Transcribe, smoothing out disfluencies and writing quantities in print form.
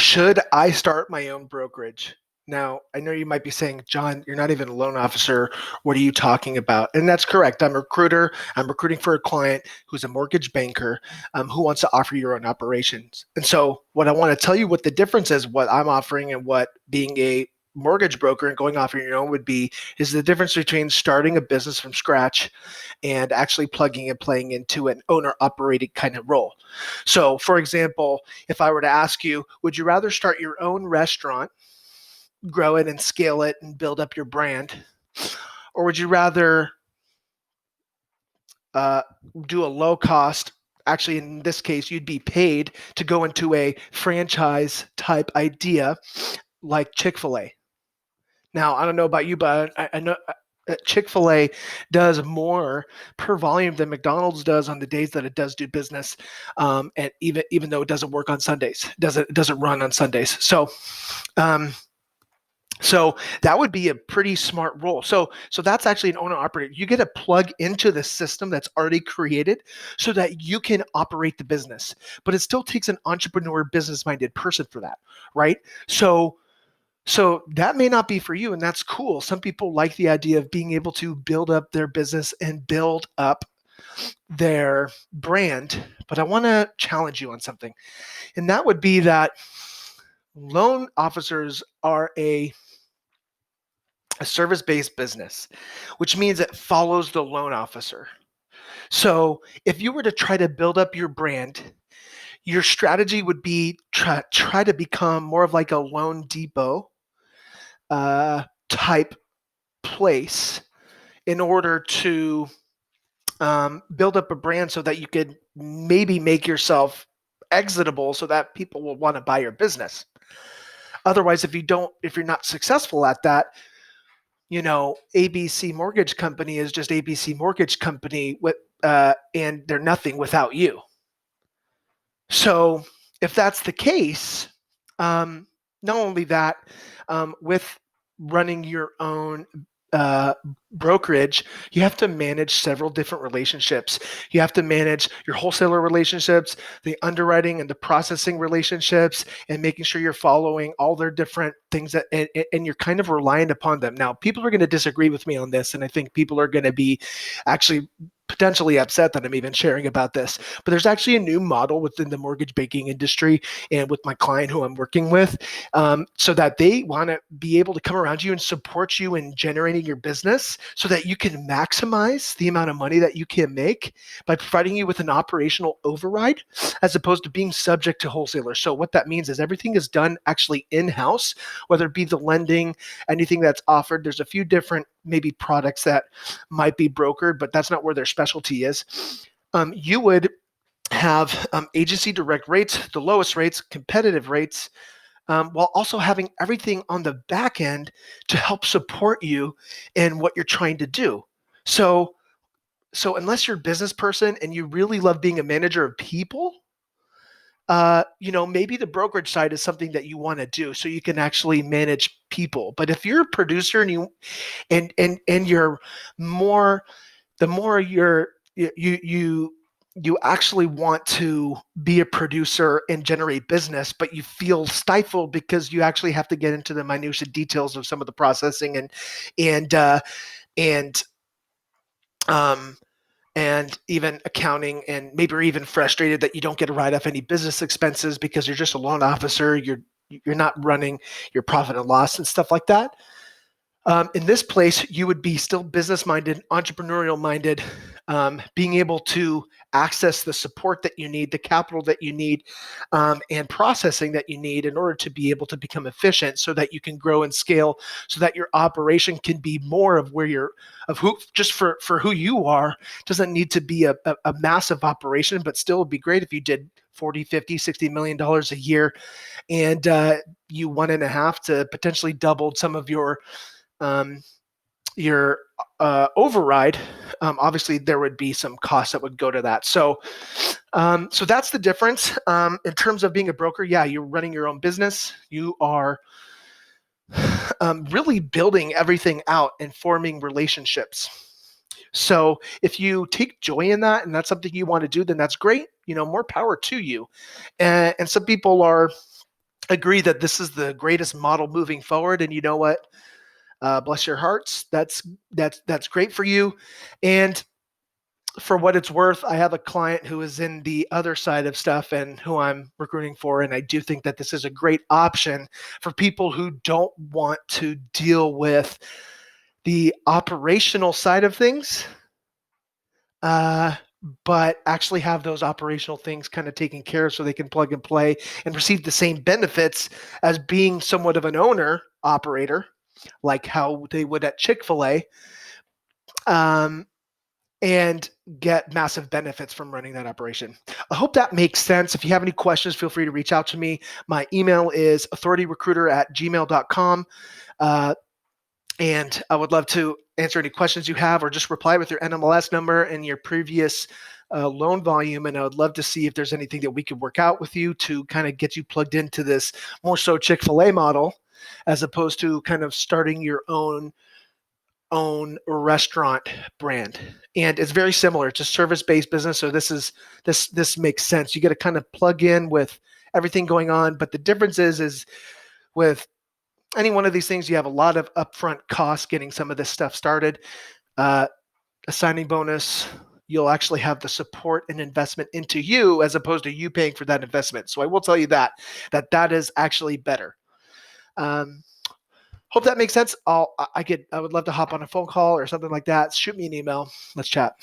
Should I start my own brokerage? Now, I know you might be saying, John, you're not even a loan officer. What are you talking about? And that's correct. I'm a recruiter. I'm recruiting for a client who's a mortgage banker who wants to offer your own operations. And so, what I want to tell you what the difference is, what I'm offering and what being a mortgage broker and going off on your own would be, is the difference between starting a business from scratch and actually plugging and playing into an owner operated kind of role. So, for example, if I were to ask you, would you rather start your own restaurant, grow it and scale it and build up your brand? Or would you rather do a low cost, actually in this case, you'd be paid to go into a franchise type idea like Chick-fil-A? Now, I don't know about you, but I know Chick-fil-A does more per volume than McDonald's does on the days that it does do business, and even though it doesn't work on Sundays, doesn't run on Sundays. So that would be a pretty smart role. So that's actually an owner operator. You get to plug into the system that's already created so that you can operate the business. But it still takes an entrepreneur, business-minded person for that, right? So that may not be for you, and that's cool. Some people like the idea of being able to build up their business and build up their brand. But I want to challenge you on something, and that would be that loan officers are a service-based business, which means it follows the loan officer. So if you were to try to build up your brand, your strategy would be try to become more of like a Loan Depot type place in order to build up a brand so that you could maybe make yourself exitable so that people will want to buy your business. Otherwise, if you're not successful at that, ABC Mortgage Company is just ABC Mortgage Company and they're nothing without you. So if that's the case, not only that, with running your own brokerage, you have to manage several different relationships. You have to manage your wholesaler relationships, the underwriting and the processing relationships, and making sure you're following all their different things and you're kind of reliant upon them. Now, people are going to disagree with me on this, and I think people are going to be actually potentially upset that I'm even sharing about this, but there's actually a new model within the mortgage banking industry and with my client who I'm working with, so that they want to be able to come around you and support you in generating your business so that you can maximize the amount of money that you can make by providing you with an operational override as opposed to being subject to wholesalers. So what that means is everything is done actually in-house, whether it be the lending, anything that's offered. There's a few different maybe products that might be brokered, but that's not where their specialty is. You would have agency direct rates, the lowest rates, competitive rates, while also having everything on the back end to help support you in what you're trying to do. So unless you're a business person and you really love being a manager of people, maybe the brokerage side is something that you want to do so you can actually manage people. But if you're a producer and you're more, the more you actually want to be a producer and generate business, but you feel stifled because you actually have to get into the minutiae details of some of the processing and even accounting, and maybe you're even frustrated that you don't get to write off any business expenses because you're just a loan officer. You're not running your profit and loss and stuff like that. In this place, you would be still business-minded, entrepreneurial-minded, being able to access the support that you need, the capital that you need, and processing that you need in order to be able to become efficient so that you can grow and scale, so that your operation can be more of just for who you are. Doesn't need to be a massive operation, but still would be great if you did 40, 50, $60 million a year and you 1.5 to potentially doubled some of your override. Obviously there would be some costs that would go to that. So that's the difference. In terms of being a broker, yeah, you're running your own business. You are really building everything out and forming relationships. So if you take joy in that and that's something you want to do, then that's great. More power to you. And some people are agree that this is the greatest model moving forward. And you know what? Bless your hearts. That's great for you. And for what it's worth, I have a client who is in the other side of stuff and who I'm recruiting for. And I do think that this is a great option for people who don't want to deal with the operational side of things, but actually have those operational things kind of taken care of so they can plug and play and receive the same benefits as being somewhat of an owner operator, like how they would at Chick-fil-A. And get massive benefits from running that operation. I hope that makes sense. If you have any questions, feel free to reach out to me. My email is authorityrecruiter@gmail.com. And I would love to answer any questions you have or just reply with your NMLS number and your previous loan volume. And I would love to see if there's anything that we could work out with you to kind of get you plugged into this more so Chick-fil-A model, as opposed to kind of starting your own restaurant brand. And it's very similar. It's a service-based business. So this makes sense. You get to kind of plug in with everything going on. But the difference is with any one of these things, you have a lot of upfront costs getting some of this stuff started. A signing bonus, you'll actually have the support and investment into you as opposed to you paying for that investment. So I will tell you that is actually better. Hope that makes sense. I would love to hop on a phone call or something like that. Shoot me an email. Let's chat.